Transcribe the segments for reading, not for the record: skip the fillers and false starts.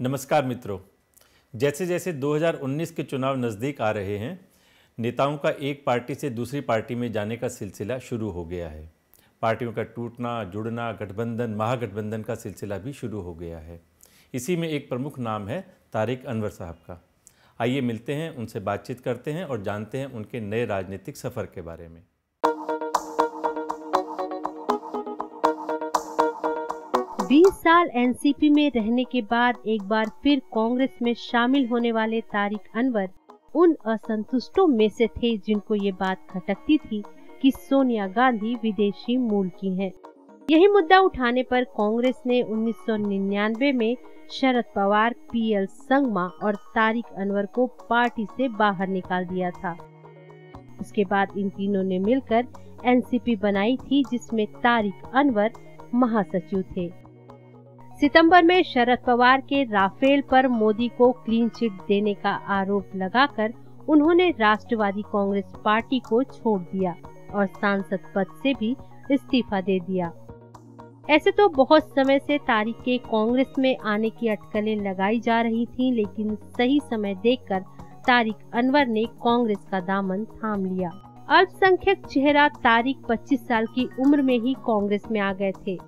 नमस्कार मित्रों। जैसे जैसे 2019 के चुनाव नज़दीक आ रहे हैं, नेताओं का एक पार्टी से दूसरी पार्टी में जाने का सिलसिला शुरू हो गया है। पार्टियों का टूटना, जुड़ना, गठबंधन, महागठबंधन का सिलसिला भी शुरू हो गया है। इसी में एक प्रमुख नाम है तारिक अनवर साहब का। आइए मिलते हैं, उनसे बातचीत करते हैं और जानते हैं उनके नए राजनीतिक सफ़र के बारे में। 20 साल एनसीपी में रहने के बाद एक बार फिर कांग्रेस में शामिल होने वाले तारिक अनवर उन असंतुष्टों में से थे जिनको ये बात खटकती थी कि सोनिया गांधी विदेशी मूल की हैं। यही मुद्दा उठाने पर कांग्रेस ने 1999 में शरद पवार, पीएल संगमा और तारिक अनवर को पार्टी से बाहर निकाल दिया था। उसके बाद इन तीनों ने मिलकर एनसीपी बनाई थी, जिसमें तारिक अनवर महासचिव थे। सितंबर में शरद पवार के राफेल पर मोदी को क्लीन चिट देने का आरोप लगाकर उन्होंने राष्ट्रवादी कांग्रेस पार्टी को छोड़ दिया और सांसद पद से भी इस्तीफा दे दिया। ऐसे तो बहुत समय से तारिक के कांग्रेस में आने की अटकलें लगाई जा रही थीं, लेकिन सही समय देखकर तारिक अनवर ने कांग्रेस का दामन थाम लिया। अल्पसंख्यक चेहरा तारिक 25 साल की उम्र में ही कांग्रेस में आ गए थे।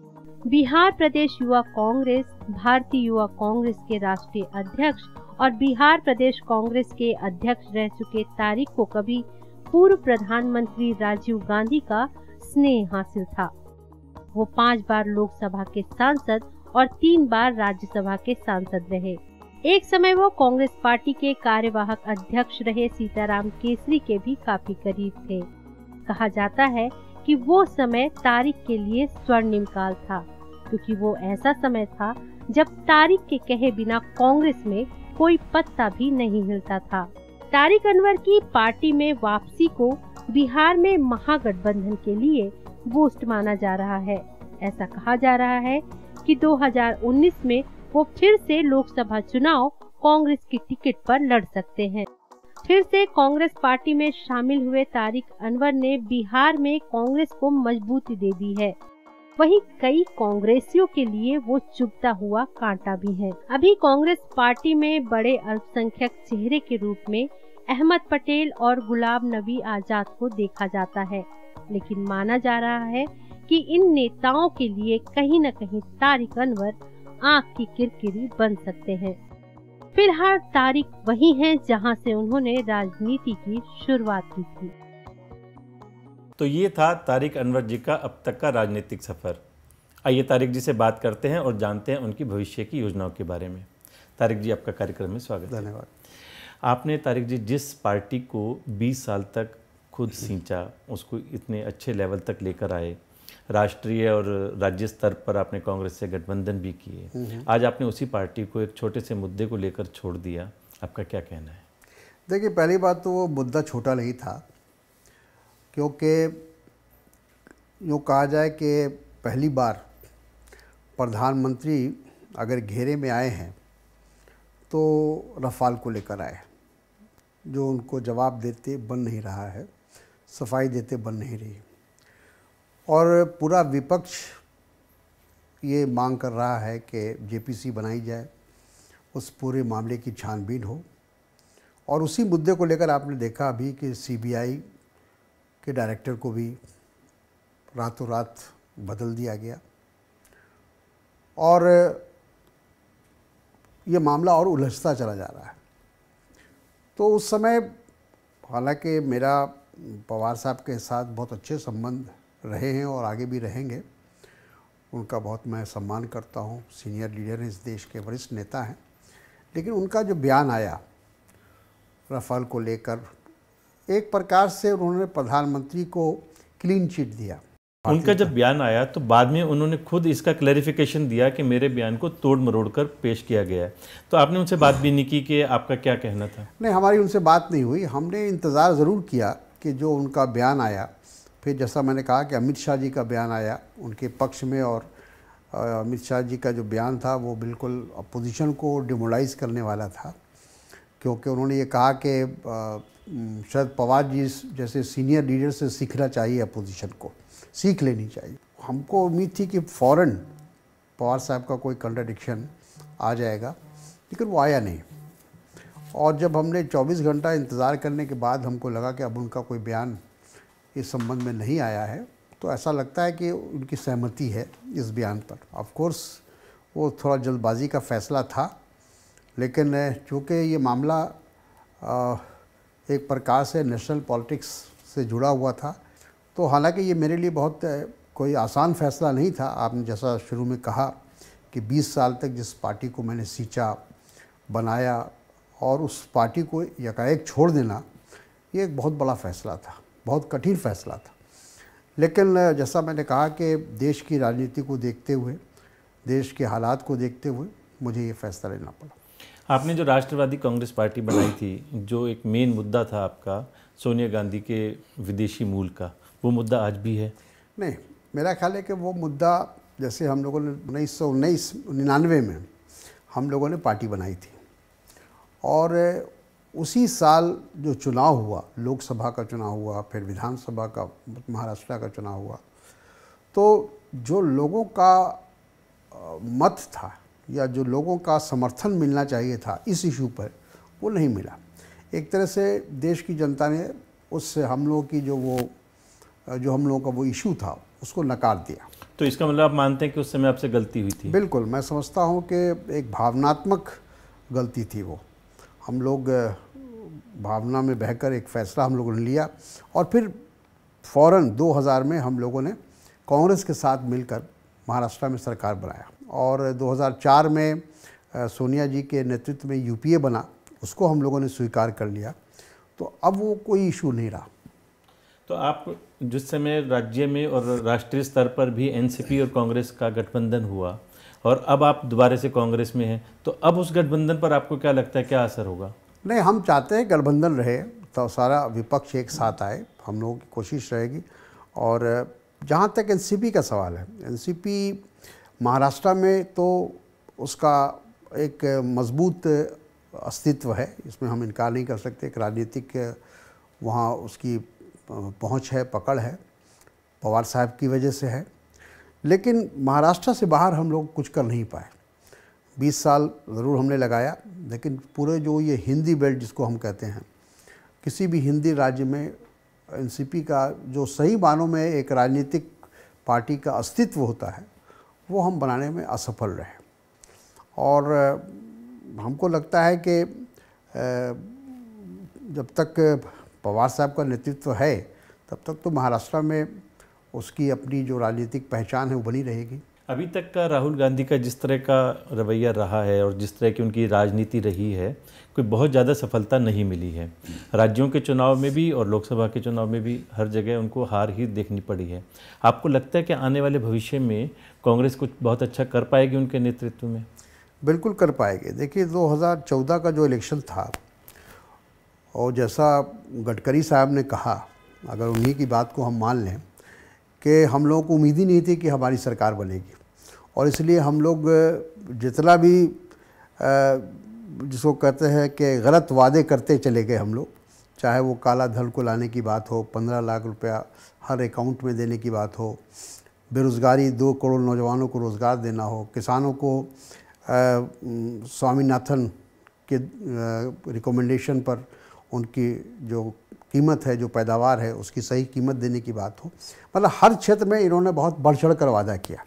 बिहार प्रदेश युवा कांग्रेस, भारतीय युवा कांग्रेस के राष्ट्रीय अध्यक्ष और बिहार प्रदेश कांग्रेस के अध्यक्ष रह चुके तारिक को कभी पूर्व प्रधानमंत्री राजीव गांधी का स्नेह हासिल था। वो 5 बार लोकसभा के सांसद और 3 बार राज्यसभा के सांसद रहे। एक समय वो कांग्रेस पार्टी के कार्यवाहक अध्यक्ष रहे सीताराम केसरी के भी काफी करीब थे। कहा जाता है कि वो समय तारिक के लिए स्वर्णिम काल था, क्योंकि वो ऐसा समय था जब तारिक के कहे बिना कांग्रेस में कोई पत्ता भी नहीं हिलता था। तारिक अनवर की पार्टी में वापसी को बिहार में महागठबंधन के लिए बूस्ट माना जा रहा है। ऐसा कहा जा रहा है कि 2019 में वो फिर से लोकसभा चुनाव कांग्रेस की टिकट पर लड़ सकते हैं। फिर से कांग्रेस पार्टी में शामिल हुए तारिक अनवर ने बिहार में कांग्रेस को मजबूती दे दी है। वहीं कई कांग्रेसियों के लिए वो चुभता हुआ कांटा भी है। अभी कांग्रेस पार्टी में बड़े अल्पसंख्यक चेहरे के रूप में अहमद पटेल और गुलाम नबी आजाद को देखा जाता है, लेकिन माना जा रहा है कि इन नेताओं के लिए कहीं न कहीं तारिक अनवर आंख की किरकिरी बन सकते हैं। फिलहाल तारिक वही हैं जहां से उन्होंने राजनीति की शुरुआत की थी। तो ये था तारिक अनवर जी का अब तक का राजनीतिक सफ़र। आइए तारिक जी से बात करते हैं और जानते हैं उनकी भविष्य की योजनाओं के बारे में। तारिक जी, आपका कार्यक्रम में स्वागत है। धन्यवाद। आपने तारिक जी जिस पार्टी को 20 साल तक खुद सींचा, उसको इतने अच्छे लेवल तक लेकर आए, राष्ट्रीय और राज्य स्तर पर आपने कांग्रेस से गठबंधन भी किए, आज आपने उसी पार्टी को एक छोटे से मुद्दे को लेकर छोड़ दिया। आपका क्या कहना है? देखिए, पहली बात तो वो मुद्दा छोटा नहीं था, क्योंकि यूँ कहा जाए कि पहली बार प्रधानमंत्री अगर घेरे में आए हैं तो रफाल को लेकर आए, जो उनको जवाब देते बन नहीं रहा है, सफाई देते बन नहीं रही, और पूरा विपक्ष ये मांग कर रहा है कि जेपीसी बनाई जाए, उस पूरे मामले की छानबीन हो। और उसी मुद्दे को लेकर आपने देखा अभी कि सीबीआई के डायरेक्टर को भी रातों रात बदल दिया गया, और ये मामला और उलझता चला जा रहा है। तो उस समय हालांकि मेरा पवार साहब के साथ बहुत अच्छे संबंध रहे हैं और आगे भी रहेंगे, उनका बहुत मैं सम्मान करता हूँ, सीनियर लीडर हैं, इस देश के वरिष्ठ नेता हैं, लेकिन उनका जो बयान आया रफाल को लेकर, एक प्रकार से उन्होंने प्रधानमंत्री को क्लीन चिट दिया। उनका जब बयान आया तो बाद में उन्होंने खुद इसका क्लैरिफिकेशन दिया कि मेरे बयान को तोड़ मरोड़ कर पेश किया गया है। तो आपने उनसे बात भी नहीं की कि आपका क्या कहना था? नहीं, हमारी उनसे बात नहीं हुई। हमने इंतज़ार ज़रूर किया कि जो उनका बयान आया, फिर जैसा मैंने कहा कि अमित शाह जी का बयान आया उनके पक्ष में, और अमित शाह जी का जो बयान था वो बिल्कुल अपोजिशन को डिमोलाइज करने वाला था, क्योंकि उन्होंने ये कहा कि शरद पवार जी जैसे सीनियर लीडर से सीखना चाहिए, अपोजिशन को सीख लेनी चाहिए। हमको उम्मीद थी कि फ़ौरन पवार साहब का कोई कंट्राडिक्शन आ जाएगा, लेकिन वो आया नहीं। और जब हमने 24 घंटा इंतज़ार करने के बाद हमको लगा कि अब उनका कोई बयान इस संबंध में नहीं आया है, तो ऐसा लगता है कि उनकी सहमति है इस बयान पर। ऑफ कोर्स वो थोड़ा जल्दबाजी का फ़ैसला था, लेकिन चूँकि ये मामला एक प्रकार से नेशनल पॉलिटिक्स से जुड़ा हुआ था, तो हालांकि ये मेरे लिए बहुत कोई आसान फ़ैसला नहीं था। आपने जैसा शुरू में कहा कि 20 साल तक जिस पार्टी को मैंने सींचा, बनाया, और उस पार्टी को यकाएक छोड़ देना, ये एक बहुत बड़ा फ़ैसला था, बहुत कठिन फ़ैसला था। लेकिन जैसा मैंने कहा कि देश की राजनीति को देखते हुए, देश के हालात को देखते हुए मुझे ये फ़ैसला लेना पड़ा। आपने जो राष्ट्रवादी कांग्रेस पार्टी बनाई थी, जो एक मेन मुद्दा था आपका सोनिया गांधी के विदेशी मूल का, वो मुद्दा आज भी है? नहीं, मेरा ख्याल है कि वो मुद्दा, जैसे हम लोगों ने 1999 में हम लोगों ने पार्टी बनाई थी, और उसी साल जो चुनाव हुआ, लोकसभा का चुनाव हुआ, फिर विधानसभा का, महाराष्ट्र का चुनाव हुआ, तो जो लोगों का मत था या जो लोगों का समर्थन मिलना चाहिए था इस इशू पर, वो नहीं मिला। एक तरह से देश की जनता ने उस हम लोगों की जो हम लोगों का वो इशू था उसको नकार दिया। तो इसका मतलब आप मानते हैं कि उस समय आपसे गलती हुई थी? बिल्कुल, मैं समझता हूँ कि एक भावनात्मक गलती थी वो। हम लोग भावना में बहकर एक फ़ैसला हम लोगों ने लिया, और फिर फ़ौरन 2000 में हम लोगों ने कांग्रेस के साथ मिलकर महाराष्ट्र में सरकार बनाया, और 2004 में सोनिया जी के नेतृत्व में यूपीए बना, उसको हम लोगों ने स्वीकार कर लिया। तो अब वो कोई इशू नहीं रहा। तो आप जिस समय राज्य में और राष्ट्रीय स्तर पर भी एनसीपी और कांग्रेस का गठबंधन हुआ, और अब आप दोबारा से कांग्रेस में हैं, तो अब उस गठबंधन पर आपको क्या लगता है, क्या असर होगा? नहीं, हम चाहते हैं गठबंधन रहे, तो सारा विपक्ष एक साथ आए, हम लोगों की कोशिश रहेगी। और जहाँ तक एनसीपी का सवाल है, एनसीपी महाराष्ट्र में तो उसका एक मजबूत अस्तित्व है, इसमें हम इनकार नहीं कर सकते। एक राजनीतिक वहाँ उसकी पहुँच है, पकड़ है, पवार साहब की वजह से है। लेकिन महाराष्ट्र से बाहर हम लोग कुछ कर नहीं पाए। 20 साल ज़रूर हमने लगाया, लेकिन पूरे जो ये हिंदी बेल्ट जिसको हम कहते हैं, किसी भी हिंदी राज्य में एनसीपी का जो सही मानों में एक राजनीतिक पार्टी का अस्तित्व होता है, वो हम बनाने में असफल रहे। और हमको लगता है कि जब तक पवार साहब का नेतृत्व है, तब तक तो महाराष्ट्र में उसकी अपनी जो राजनीतिक पहचान है वो बनी रहेगी। अभी तक का राहुल गांधी का जिस तरह का रवैया रहा है और जिस तरह की उनकी राजनीति रही है, कोई बहुत ज़्यादा सफलता नहीं मिली है। राज्यों के चुनाव में भी और लोकसभा के चुनाव में भी हर जगह उनको हार ही देखनी पड़ी है। आपको लगता है कि आने वाले भविष्य में कांग्रेस कुछ बहुत अच्छा कर पाएगी उनके नेतृत्व में? बिल्कुल कर पाएगी। देखिए, 2014 का जो इलेक्शन था, और जैसा गडकरी साहब ने कहा, अगर उन्हीं की बात को हम मान लें कि हम लोगों को उम्मीद ही नहीं थी कि हमारी सरकार बनेगी, और इसलिए हम लोग जितना भी जिसको कहते हैं कि गलत वादे करते चले गए हम लोग, चाहे वो काला धन को लाने की बात हो, 15 लाख रुपया हर अकाउंट में देने की बात हो, बेरोज़गारी 2 करोड़ नौजवानों को रोज़गार देना हो, किसानों को स्वामीनाथन के रिकमेंडेशन पर उनकी जो कीमत है, जो पैदावार है, उसकी सही कीमत देने की बात हो। मतलब हर क्षेत्र में इन्होंने बहुत बढ़ चढ़ कर वादा किया।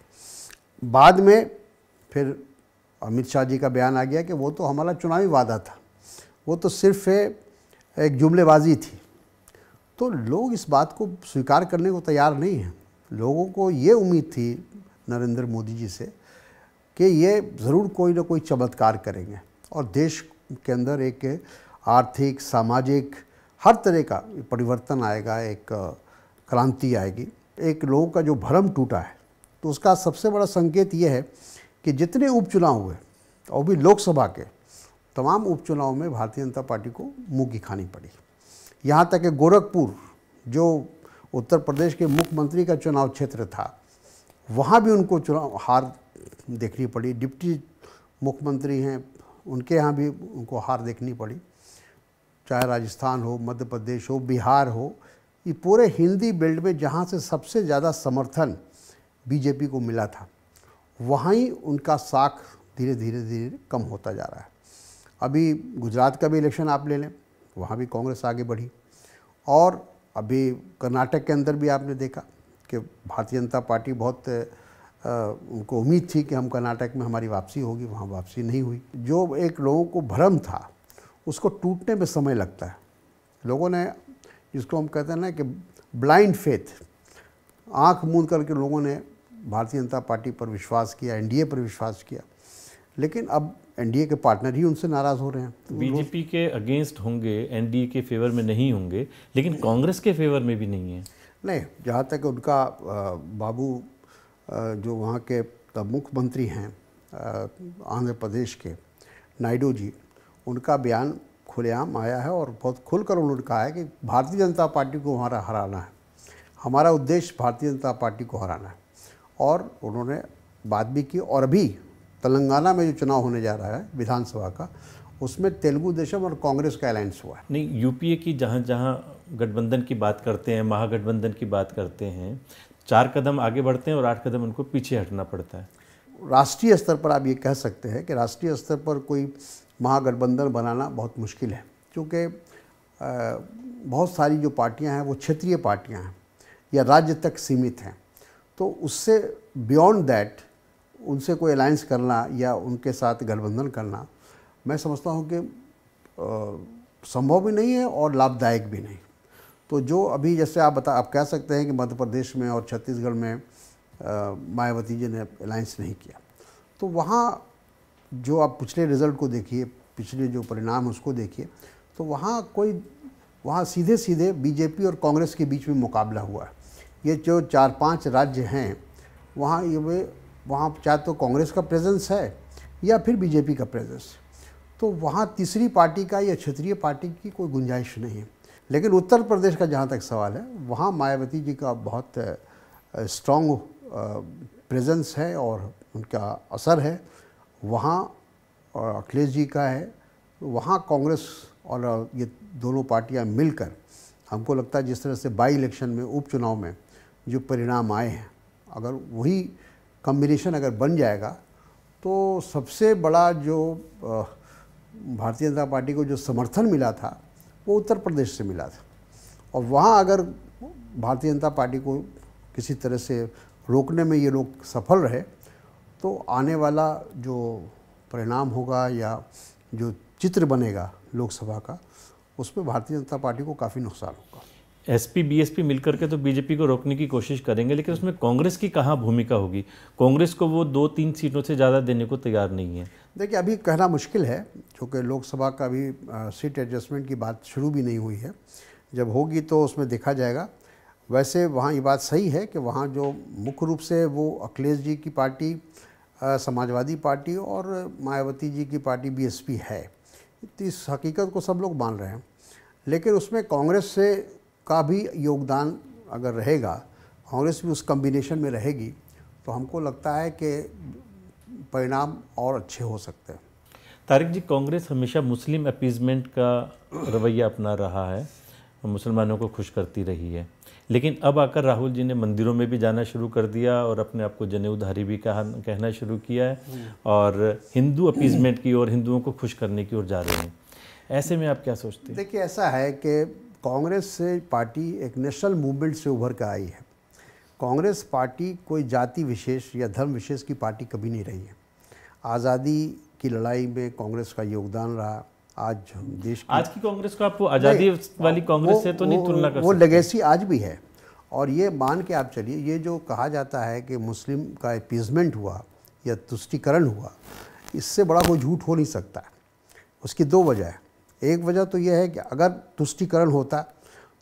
बाद में फिर अमित शाह जी का बयान आ गया कि वो तो हमारा चुनावी वादा था, वो तो सिर्फ एक जुमलेबाजी थी। तो लोग इस बात को स्वीकार करने को तैयार नहीं हैं। लोगों को ये उम्मीद थी नरेंद्र मोदी जी से कि ये ज़रूर कोई ना कोई चमत्कार करेंगे और देश के अंदर एक आर्थिक, सामाजिक, हर तरह का परिवर्तन आएगा, एक क्रांति आएगी। एक लोगों का जो भ्रम टूटा है, तो उसका सबसे बड़ा संकेत ये है कि जितने उपचुनाव हुए, और भी लोकसभा के तमाम उपचुनाव में भारतीय जनता पार्टी को मुँह की खानी पड़ी। यहाँ तक कि गोरखपुर, जो उत्तर प्रदेश के मुख्यमंत्री का चुनाव क्षेत्र था, वहाँ भी उनको चुनाव हार देखनी पड़ी। डिप्टी मुख्यमंत्री हैं, उनके यहाँ भी उनको हार देखनी पड़ी। चाहे राजस्थान हो, मध्य प्रदेश हो, बिहार हो, ये पूरे हिंदी बेल्ट में जहाँ से सबसे ज़्यादा समर्थन बीजेपी को मिला था, वहाँ ही उनका साख धीरे धीरे कम होता जा रहा है। अभी गुजरात का भी इलेक्शन आप ले लें, वहाँ भी कांग्रेस आगे बढ़ी, और अभी कर्नाटक के अंदर भी आपने देखा कि भारतीय जनता पार्टी बहुत उनको उम्मीद थी कि हम कर्नाटक में हमारी वापसी होगी, वहाँ वापसी नहीं हुई। जो एक लोगों को भ्रम था उसको टूटने में समय लगता है। लोगों ने, जिसको हम कहते हैं ना कि ब्लाइंड फेथ, आंख मूंद करके लोगों ने भारतीय जनता पार्टी पर विश्वास किया, एनडीए पर विश्वास किया, लेकिन अब एनडीए के पार्टनर ही उनसे नाराज़ हो रहे हैं। बीजेपी के अगेंस्ट होंगे, एनडीए के फेवर में नहीं होंगे, लेकिन कांग्रेस के फेवर में भी नहीं है। नहीं, जहाँ तक उनका बाबू जो वहाँ के मुख्यमंत्री हैं आंध्र प्रदेश के, नायडू जी, उनका बयान खुलेआम आया है और बहुत खुलकर उन्होंने कहा है कि भारतीय जनता पार्टी को हमारा हराना है, हमारा उद्देश्य भारतीय जनता पार्टी को हराना है। और उन्होंने बात भी की। और अभी तेलंगाना में जो चुनाव होने जा रहा है विधानसभा का, उसमें तेलुगु देशम और कांग्रेस का अलायंस हुआ है। नहीं, यूपीए की जहाँ जहाँ गठबंधन की बात करते हैं, महागठबंधन की बात करते हैं, 4 कदम आगे बढ़ते हैं और 8 कदम उनको पीछे हटना पड़ता है। राष्ट्रीय स्तर पर आप ये कह सकते हैं कि राष्ट्रीय स्तर पर कोई महागठबंधन बनाना बहुत मुश्किल है, क्योंकि बहुत सारी जो पार्टियां हैं वो क्षेत्रीय पार्टियां हैं या राज्य तक सीमित हैं। तो उससे बियॉन्ड दैट उनसे कोई अलायंस करना या उनके साथ गठबंधन करना, मैं समझता हूँ कि संभव भी नहीं है और लाभदायक भी नहीं। तो जो अभी जैसे आप कह सकते हैं कि मध्य प्रदेश में और छत्तीसगढ़ में मायावती जी ने अलायंस नहीं किया, तो वहाँ जो आप पिछले रिज़ल्ट को देखिए, पिछले जो परिणाम उसको देखिए, तो वहाँ सीधे सीधे बीजेपी और कांग्रेस के बीच में मुकाबला हुआ है। ये जो 4-5 राज्य हैं वहाँ चाहे तो कांग्रेस का प्रेजेंस है या फिर बीजेपी का प्रेजेंस, तो वहाँ तीसरी पार्टी का या क्षेत्रीय पार्टी की कोई गुंजाइश नहीं है। लेकिन उत्तर प्रदेश का जहाँ तक सवाल है, वहाँ मायावती जी का बहुत स्ट्रॉन्ग प्रेजेंस है और उनका असर है। वहाँ अखिलेश जी का है, वहाँ कांग्रेस और ये दोनों पार्टियां मिलकर, हमको लगता है जिस तरह से बाई इलेक्शन में, उपचुनाव में जो परिणाम आए हैं, अगर वही कॉम्बिनेशन अगर बन जाएगा तो सबसे बड़ा जो भारतीय जनता पार्टी को जो समर्थन मिला था वो उत्तर प्रदेश से मिला था। और वहाँ अगर भारतीय जनता पार्टी को किसी तरह से रोकने में ये लोग सफल रहे तो आने वाला जो परिणाम होगा या जो चित्र बनेगा लोकसभा का, उसमें भारतीय जनता पार्टी को काफ़ी नुकसान होगा। एसपी बीएसपी मिलकर के तो बीजेपी को रोकने की कोशिश करेंगे, लेकिन उसमें कांग्रेस की कहाँ भूमिका होगी? कांग्रेस को वो 2-3 सीटों से ज़्यादा देने को तैयार नहीं है। देखिए, अभी कहना मुश्किल है, क्योंकि लोकसभा का भी सीट एडजस्टमेंट की बात शुरू भी नहीं हुई है। जब होगी तो उसमें देखा जाएगा। वैसे वहाँ ये बात सही है कि वहाँ जो मुख्य रूप से वो अखिलेश जी की पार्टी, समाजवादी पार्टी और मायावती जी की पार्टी बीएसपी है। इस हकीकत को सब लोग मान रहे हैं, लेकिन उसमें कांग्रेस से का भी योगदान अगर रहेगा, कांग्रेस भी उस कॉम्बिनेशन में रहेगी, तो हमको लगता है कि परिणाम और अच्छे हो सकते हैं। तारिक जी, कांग्रेस हमेशा मुस्लिम अपीजमेंट का रवैया अपना रहा है, मुसलमानों को खुश करती रही है, लेकिन अब आकर राहुल जी ने मंदिरों में भी जाना शुरू कर दिया और अपने आप को जनेऊधारी भी कहना शुरू किया है और हिंदू अपीजमेंट की ओर, हिंदुओं को खुश करने की ओर जा रहे हैं। ऐसे में आप क्या सोचते हैं? देखिए, ऐसा है कि कांग्रेस से पार्टी एक नेशनल मूवमेंट से उभर कर आई है। कांग्रेस पार्टी कोई जाति विशेष या धर्म विशेष की पार्टी कभी नहीं रही है। आज़ादी की लड़ाई में कांग्रेस का योगदान रहा। आज देश की, आज की कांग्रेस को आप आज़ादी वाली कांग्रेस से तो नहीं तुलना कर सकते। वो लेगेसी आज भी है। और ये मान के आप चलिए, ये जो कहा जाता है कि मुस्लिम का अपीजमेंट हुआ या तुष्टीकरण हुआ, इससे बड़ा कोई झूठ हो नहीं सकता। उसकी 2 वजह है। एक वजह तो यह है कि अगर तुष्टीकरण होता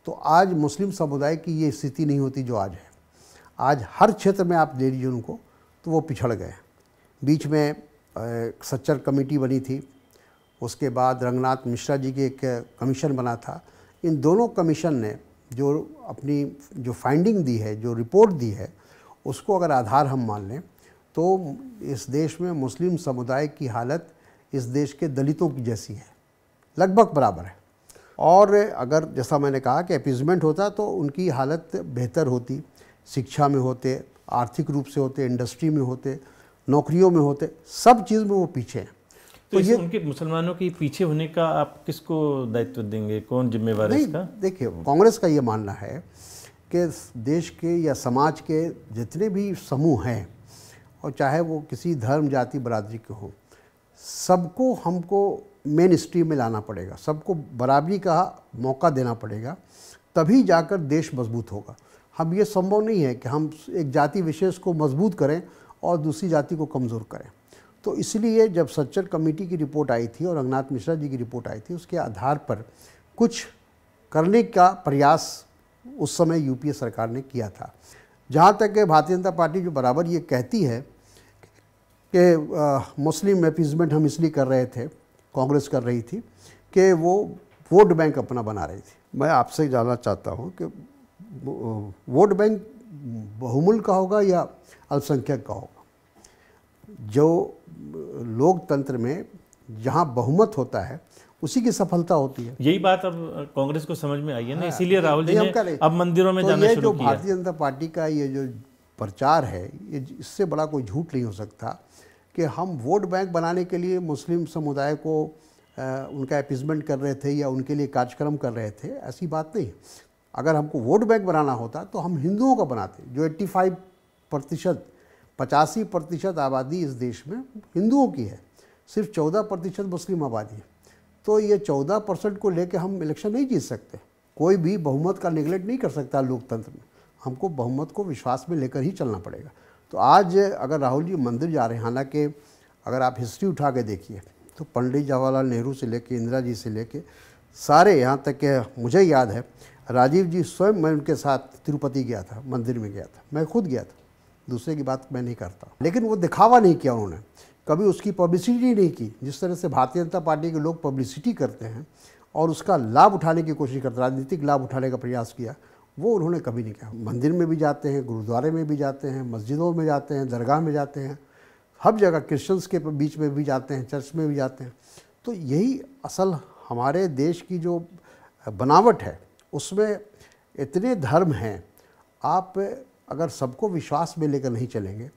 तो आज मुस्लिम समुदाय की ये स्थिति नहीं होती जो आज है। आज हर क्षेत्र में आप ले लीजिए उनको, तो वो पिछड़ गए। बीच में सच्चर कमेटी बनी थी, उसके बाद रंगनाथ मिश्रा जी की एक कमीशन बना था। इन दोनों कमीशन ने जो अपनी जो फाइंडिंग दी है, जो रिपोर्ट दी है, उसको अगर आधार हम मान लें तो इस देश में मुस्लिम समुदाय की हालत इस देश के दलितों की जैसी है, लगभग बराबर है। और अगर जैसा मैंने कहा कि अपीजमेंट होता तो उनकी हालत बेहतर होती, शिक्षा में होते, आर्थिक रूप से होते, इंडस्ट्री में होते, नौकरियों में होते, सब चीज़ में वो पीछे हैं। तो ये उनके मुसलमानों के पीछे होने का आप किसको दायित्व देंगे, कौन जिम्मेवार है इसका? देखिए, कांग्रेस का ये मानना है कि देश के या समाज के जितने भी समूह हैं, और चाहे वो किसी धर्म जाति बरादरी के हों, सबको हमको मेन स्ट्रीम में लाना पड़ेगा, सबको बराबरी का मौका देना पड़ेगा, तभी जाकर देश मजबूत होगा। हम ये संभव नहीं है कि हम एक जाति विशेष को मजबूत करें और दूसरी जाति को कमज़ोर करें। तो इसलिए जब सच्चर कमेटी की रिपोर्ट आई थी और रंगनाथ मिश्रा जी की रिपोर्ट आई थी, उसके आधार पर कुछ करने का प्रयास उस समय यूपीए सरकार ने किया था। जहाँ तक कि भारतीय जनता पार्टी जो बराबर ये कहती है कि मुस्लिम अपीजमेंट हम इसलिए कर रहे थे, कांग्रेस कर रही थी कि वो वोट बैंक अपना बना रही थी। मैं आपसे जानना चाहता हूँ कि वोट बैंक बहुमूल्य का होगा या अल्पसंख्यक का होगा? जो लोकतंत्र में जहाँ बहुमत होता है उसी की सफलता होती है। यही बात अब कांग्रेस को समझ में आई है ना, इसीलिए राहुल जी ने अब मंदिरों में जाना शुरू किया। भारतीय जनता पार्टी का ये जो प्रचार है, ये इससे बड़ा कोई झूठ नहीं हो सकता कि हम वोट बैंक बनाने के लिए मुस्लिम समुदाय को उनका अपीजमेंट कर रहे थे या उनके लिए कार्यक्रम कर रहे थे। ऐसी बात नहीं। अगर हमको वोट बैंक बनाना होता तो हम हिंदुओं का बनाते, जो 85% आबादी इस देश में हिंदुओं की है, सिर्फ 14% मुस्लिम आबादी है। तो ये 14% को लेकर हम इलेक्शन नहीं जीत सकते। कोई भी बहुमत का निगलेक्ट नहीं कर सकता लोकतंत्र में। हमको बहुमत को विश्वास में लेकर ही चलना पड़ेगा। तो आज अगर राहुल जी मंदिर जा रहे हैं, हालांकि अगर आप हिस्ट्री उठा के देखिए तो पंडित जवाहरलाल नेहरू से लेके इंदिरा जी से लेके सारे, यहाँ तक कि मुझे याद है राजीव जी स्वयं, मैं उनके साथ तिरुपति गया था, मंदिर में गया था, मैं खुद गया था, दूसरे की बात मैं नहीं करता। लेकिन वो दिखावा नहीं किया उन्होंने, कभी उसकी पब्लिसिटी नहीं की। जिस तरह से भारतीय जनता पार्टी के लोग पब्लिसिटी करते हैं और उसका लाभ उठाने की कोशिश करते, राजनीतिक लाभ उठाने का प्रयास किया, वो उन्होंने कभी नहीं किया। मंदिर में भी जाते हैं, गुरुद्वारे में भी जाते हैं, मस्जिदों में जाते हैं, दरगाह में जाते हैं, हर जगह क्रिश्चियंस के बीच में भी जाते हैं, चर्च में भी जाते हैं। तो यही असल हमारे देश की जो बनावट है, उसमें इतने धर्म हैं। आप अगर सबको विश्वास में लेकर नहीं चलेंगे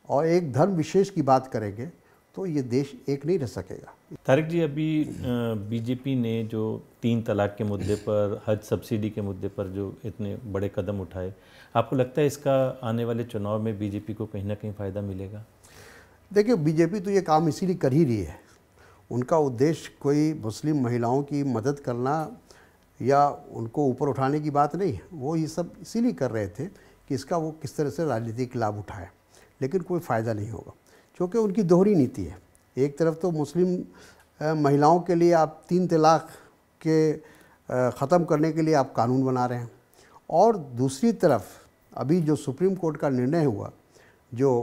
और एक धर्म विशेष की बात करेंगे तो ये देश एक नहीं रह सकेगा। तारिक जी, अभी बीजेपी ने जो 3 तलाक के मुद्दे पर, हज सब्सिडी के मुद्दे पर जो इतने बड़े कदम उठाए, आपको लगता है इसका आने वाले चुनाव में बीजेपी को कहीं ना कहीं फ़ायदा मिलेगा? देखिए, बीजेपी तो ये काम इसीलिए कर ही रही है। उनका उद्देश्य कोई मुस्लिम महिलाओं की मदद करना या उनको ऊपर उठाने की बात नहीं है। वो ये सब इसीलिए कर रहे थे कि इसका वो किस तरह से राजनीतिक लाभ उठाए, लेकिन कोई फ़ायदा नहीं होगा, क्योंकि उनकी दोहरी नीति है। एक तरफ तो मुस्लिम महिलाओं के लिए आप 3 तलाक के ख़त्म करने के लिए आप कानून बना रहे हैं, और दूसरी तरफ अभी जो सुप्रीम कोर्ट का निर्णय हुआ जो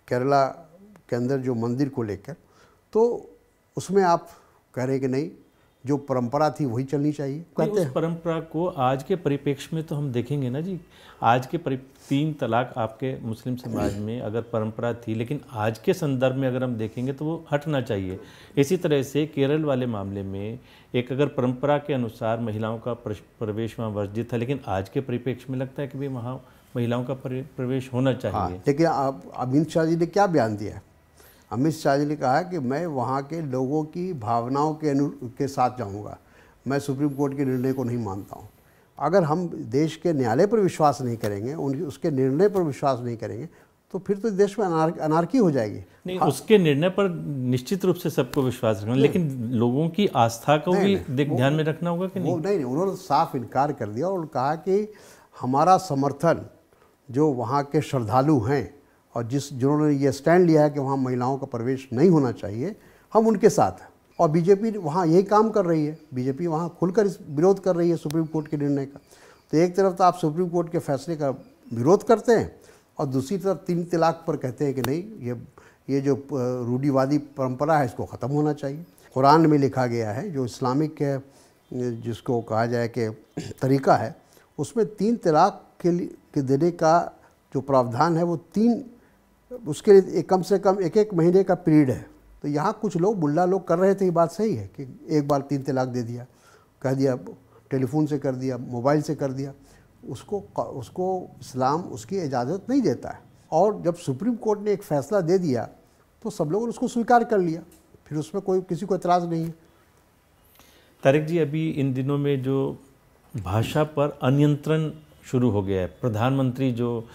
केरला के अंदर जो मंदिर को लेकर, तो उसमें आप कह रहे हैं कि नहीं, जो परंपरा थी वही चलनी चाहिए। कहते हैं उस परंपरा को आज के परिप्रेक्ष्य में तो हम देखेंगे ना जी। आज के 3 तलाक आपके मुस्लिम समाज में अगर परंपरा थी, लेकिन आज के संदर्भ में अगर हम देखेंगे तो वो हटना चाहिए। इसी तरह से केरल वाले मामले में एक अगर परंपरा के अनुसार महिलाओं का प्रवेश वहाँ वर्जित था, लेकिन आज के परिप्रेक्ष्य में लगता है कि भाई वहाँ महिलाओं का प्रवेश होना चाहिए। हाँ, लेकिन अमित शाह जी ने क्या बयान दिया है? अमित शाह जी ने कहा कि मैं वहाँ के लोगों की भावनाओं के साथ जाऊँगा, मैं सुप्रीम कोर्ट के निर्णय को नहीं मानता हूँ। अगर हम देश के न्यायालय पर विश्वास नहीं करेंगे, उसके निर्णय पर विश्वास नहीं करेंगे, तो फिर तो देश में अनार्की हो जाएगी। नहीं, हाँ, उसके निर्णय पर निश्चित रूप से सबको विश्वास रखना, लेकिन लोगों की आस्था को भी ध्यान में रखना होगा कि नहीं? नहीं, उन्होंने साफ इनकार कर दिया और कहा कि हमारा समर्थन जो वहाँ के श्रद्धालु हैं और जिन्होंने ये स्टैंड लिया है कि वहाँ महिलाओं का प्रवेश नहीं होना चाहिए, हम उनके साथ हैं। और बीजेपी वहाँ यही काम कर रही है। बीजेपी वहाँ खुलकर विरोध कर रही है सुप्रीम कोर्ट के निर्णय का। तो एक तरफ तो आप सुप्रीम कोर्ट के फैसले का विरोध करते हैं और दूसरी तरफ 3 तलाक पर कहते हैं कि नहीं, ये जो रूढ़िवादी परंपरा है इसको ख़त्म होना चाहिए। कुरान में लिखा गया है, जो इस्लामिक जिसको कहा जाए कि तरीका है, उसमें 3 तलाक के देने का जो प्रावधान है वो उसके लिए कम से कम 1 महीने का पीरियड है। तो यहाँ कुछ लोग मुल्ला लोग कर रहे थे, ये बात सही है कि एक बार 3 तलाक दे दिया, कह दिया टेलीफोन से कर दिया, मोबाइल से कर दिया, उसको इस्लाम उसकी इजाज़त नहीं देता है। और जब सुप्रीम कोर्ट ने एक फ़ैसला दे दिया तो सब लोगों ने उसको स्वीकार कर लिया। फिर उसमें कोई किसी को एतराज़ नहीं है। तारिक जी, अभी इन दिनों में जो भाषा पर अनियंत्रण शुरू हो गया है, प्रधानमंत्री जो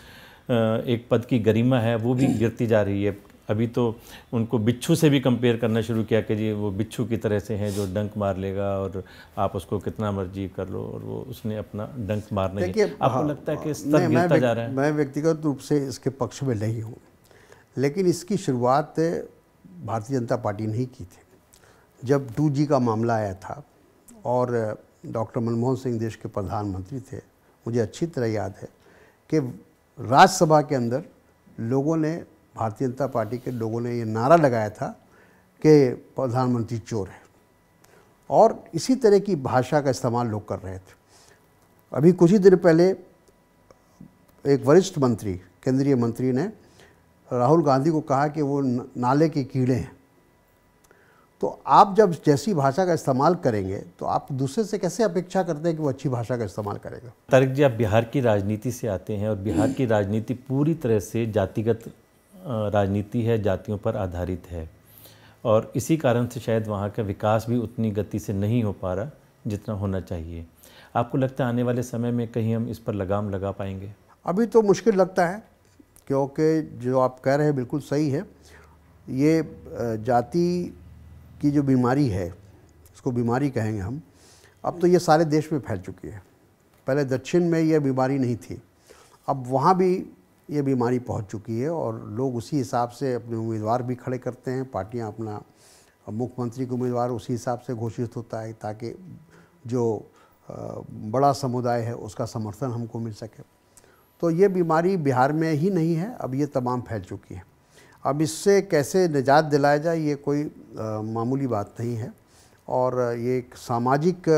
एक पद की गरिमा है वो भी गिरती जा रही है। अभी तो उनको बिच्छू से भी कंपेयर करना शुरू किया कि जी वो बिच्छू की तरह से हैं जो डंक मार लेगा और आप उसको कितना मर्जी कर लो, और वो उसने अपना डंक मारना ही। आपको लगता है कि स्तर गिरता जा रहा है? मैं व्यक्तिगत रूप से इसके पक्ष में नहीं हूँ, लेकिन इसकी शुरुआत भारतीय जनता पार्टी ने ही की थी। जब 2G का मामला आया था और डॉक्टर मनमोहन सिंह देश के प्रधानमंत्री थे, मुझे अच्छी तरह याद है कि राज्यसभा के अंदर लोगों ने, भारतीय जनता पार्टी के लोगों ने ये नारा लगाया था कि प्रधानमंत्री चोर है, और इसी तरह की भाषा का इस्तेमाल लोग कर रहे थे। अभी कुछ ही दिन पहले एक वरिष्ठ मंत्री, केंद्रीय मंत्री ने राहुल गांधी को कहा कि वो नाले के कीड़े हैं। तो आप जब जैसी भाषा का इस्तेमाल करेंगे तो आप दूसरे से कैसे अपेक्षा करते हैं कि वो अच्छी भाषा का इस्तेमाल करेगा? तारिक जी, आप बिहार की राजनीति से आते हैं और बिहार की राजनीति पूरी तरह से जातिगत राजनीति है, जातियों पर आधारित है, और इसी कारण से शायद वहाँ का विकास भी उतनी गति से नहीं हो पा रहा जितना होना चाहिए। आपको लगता है आने वाले समय में कहीं हम इस पर लगाम लगा पाएंगे? अभी तो मुश्किल लगता है, क्योंकि जो आप कह रहे हैं बिल्कुल सही है। ये जाति की जो बीमारी है, इसको बीमारी कहेंगे हम, अब तो ये सारे देश में फैल चुकी है। पहले दक्षिण में ये बीमारी नहीं थी, अब वहाँ भी ये बीमारी पहुँच चुकी है, और लोग उसी हिसाब से अपने उम्मीदवार भी खड़े करते हैं। पार्टियाँ अपना मुख्यमंत्री का उम्मीदवार उसी हिसाब से घोषित होता है ताकि जो बड़ा समुदाय है उसका समर्थन हमको मिल सके। तो ये बीमारी बिहार में ही नहीं है, अब ये तमाम फैल चुकी है। अब इससे कैसे निजात दिलाया जाए, ये कोई मामूली बात नहीं है, और ये एक सामाजिक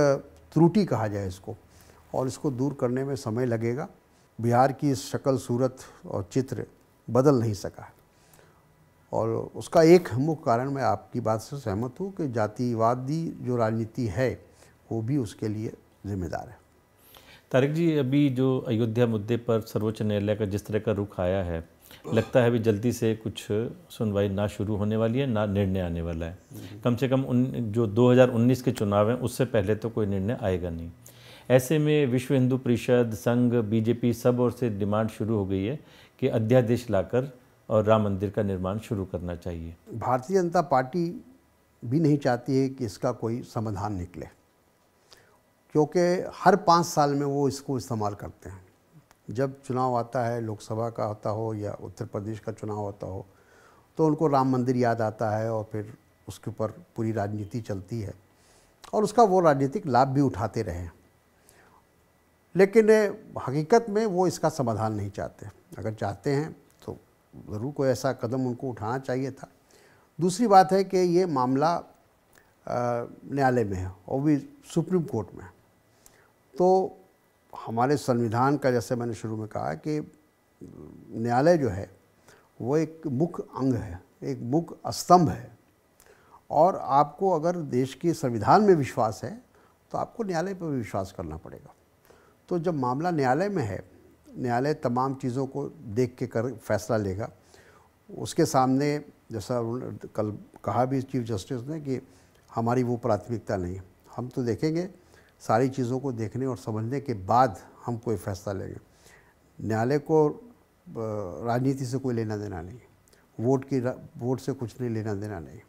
त्रुटि कहा जाए इसको, और इसको दूर करने में समय लगेगा। बिहार की शक्ल, सूरत और चित्र बदल नहीं सका है, और उसका एक मुख्य कारण, मैं आपकी बात से सहमत हूँ कि जातिवादी जो राजनीति है वो भी उसके लिए जिम्मेदार है। तारिक जी, अभी जो अयोध्या मुद्दे पर सर्वोच्च न्यायालय का जिस तरह का रुख आया है, लगता है अभी जल्दी से कुछ सुनवाई ना शुरू होने वाली है, ना निर्णय आने वाला है। कम से कम जो 2019 के चुनाव हैं उससे पहले तो कोई निर्णय आएगा नहीं। ऐसे में विश्व हिंदू परिषद, संघ, बीजेपी सब ओर से डिमांड शुरू हो गई है कि अध्यादेश लाकर और राम मंदिर का निर्माण शुरू करना चाहिए। भारतीय जनता पार्टी भी नहीं चाहती है कि इसका कोई समाधान निकले, क्योंकि हर 5 साल में वो इसको इस्तेमाल करते हैं। जब चुनाव आता है, लोकसभा का होता हो या उत्तर प्रदेश का चुनाव होता हो, तो उनको राम मंदिर याद आता है, और फिर उसके ऊपर पूरी राजनीति चलती है, और उसका वो राजनीतिक लाभ भी उठाते रहे हैं। लेकिन हकीकत में वो इसका समाधान नहीं चाहते। अगर चाहते हैं तो ज़रूर कोई ऐसा कदम उनको उठाना चाहिए था। दूसरी बात है कि ये मामला न्यायालय में है, और भी सुप्रीम कोर्ट में। तो हमारे संविधान का, जैसे मैंने शुरू में कहा कि न्यायालय जो है वो एक मुख्य अंग है, एक मुख्य स्तंभ है, और आपको अगर देश के संविधान में विश्वास है तो आपको न्यायालय पर भी विश्वास करना पड़ेगा। तो जब मामला न्यायालय में है, न्यायालय तमाम चीज़ों को देख के फैसला लेगा। उसके सामने, जैसा कल कहा भी चीफ जस्टिस ने, कि हमारी वो प्राथमिकता नहीं है, हम तो देखेंगे, सारी चीज़ों को देखने और समझने के बाद हम कोई फैसला लेंगे। न्यायालय को राजनीति से कोई लेना देना नहीं, वोट से कुछ नहीं लेना देना नहीं।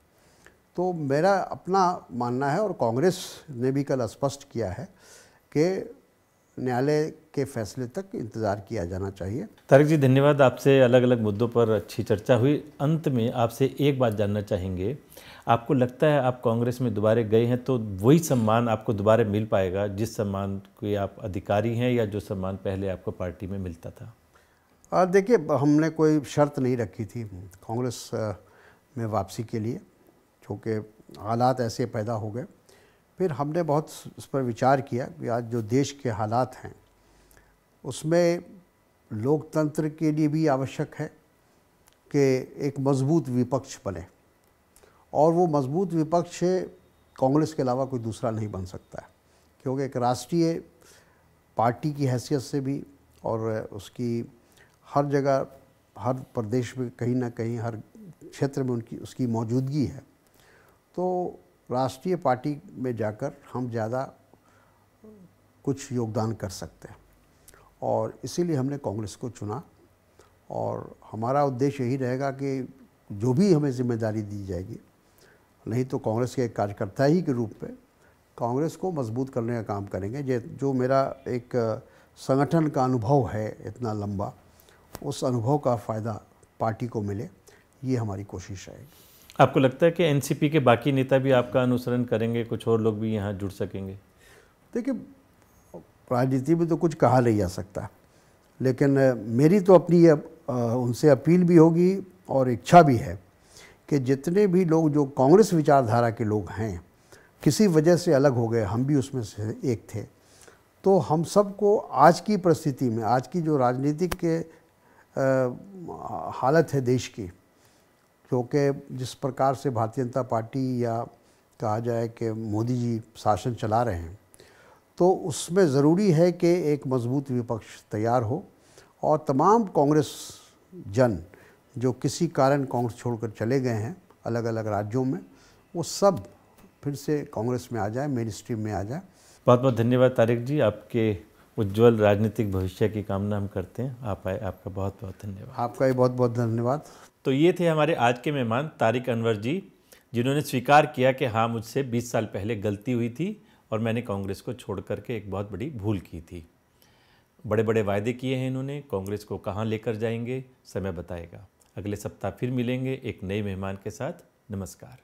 तो मेरा अपना मानना है, और कांग्रेस ने भी कल स्पष्ट किया है कि न्यायालय के फैसले तक इंतज़ार किया जाना चाहिए। तारिक जी, धन्यवाद। आपसे अलग अलग मुद्दों पर अच्छी चर्चा हुई। अंत में आपसे एक बात जानना चाहेंगे, आपको लगता है आप कांग्रेस में दोबारा गए हैं तो वही सम्मान आपको दोबारा मिल पाएगा जिस सम्मान के आप अधिकारी हैं, या जो सम्मान पहले आपको पार्टी में मिलता था? देखिए, हमने कोई शर्त नहीं रखी थी कांग्रेस में वापसी के लिए, क्योंकि हालात ऐसे पैदा हो गए। फिर हमने बहुत इस पर विचार किया कि आज जो देश के हालात हैं उसमें लोकतंत्र के लिए भी आवश्यक है कि एक मजबूत विपक्ष बने, और वो मजबूत विपक्ष कांग्रेस के अलावा कोई दूसरा नहीं बन सकता है, क्योंकि एक राष्ट्रीय पार्टी की हैसियत से भी, और उसकी हर जगह, हर प्रदेश में कहीं ना कहीं, हर क्षेत्र में उसकी मौजूदगी है। तो राष्ट्रीय पार्टी में जाकर हम ज़्यादा कुछ योगदान कर सकते हैं, और इसीलिए हमने कांग्रेस को चुना। और हमारा उद्देश्य यही रहेगा कि जो भी हमें जिम्मेदारी दी जाएगी, नहीं तो कांग्रेस के एक कार्यकर्ता ही के रूप में कांग्रेस को मजबूत करने का काम करेंगे। जो मेरा एक संगठन का अनुभव है इतना लंबा, उस अनुभव का फ़ायदा पार्टी को मिले, ये हमारी कोशिश है। आपको लगता है कि एनसीपी के बाकी नेता भी आपका अनुसरण करेंगे, कुछ और लोग भी यहाँ जुड़ सकेंगे? देखिए, राजनीति में तो कुछ कहा नहीं जा सकता, लेकिन मेरी तो अपनी उनसे अपील भी होगी और इच्छा भी है कि जितने भी लोग जो कांग्रेस विचारधारा के लोग हैं, किसी वजह से अलग हो गए, हम भी उसमें से एक थे, तो हम सबको आज की परिस्थिति में, आज की जो राजनीतिक के हालत है देश की, क्योंकि जिस प्रकार से भारतीय जनता पार्टी या कहा जाए कि मोदी जी शासन चला रहे हैं, तो उसमें ज़रूरी है कि एक मजबूत विपक्ष तैयार हो और तमाम कांग्रेस जन जो किसी कारण कांग्रेस छोड़कर चले गए हैं अलग अलग राज्यों में, वो सब फिर से कांग्रेस में आ जाए, मेन स्ट्रीम में आ जाए। बहुत बहुत धन्यवाद तारिक जी, आपके उज्जवल राजनीतिक भविष्य की कामना हम करते हैं। आप आए, आपका बहुत बहुत धन्यवाद। आपका भी बहुत बहुत धन्यवाद। तो ये थे हमारे आज के मेहमान तारिक अनवर जी, जिन्होंने स्वीकार किया कि हाँ, मुझसे 20 साल पहले गलती हुई थी और मैंने कांग्रेस को छोड़ करके एक बहुत बड़ी भूल की थी। बड़े बड़े वायदे किए हैं इन्होंने, कांग्रेस को कहाँ लेकर जाएंगे समय बताएगा। अगले सप्ताह फिर मिलेंगे एक नए मेहमान के साथ। नमस्कार।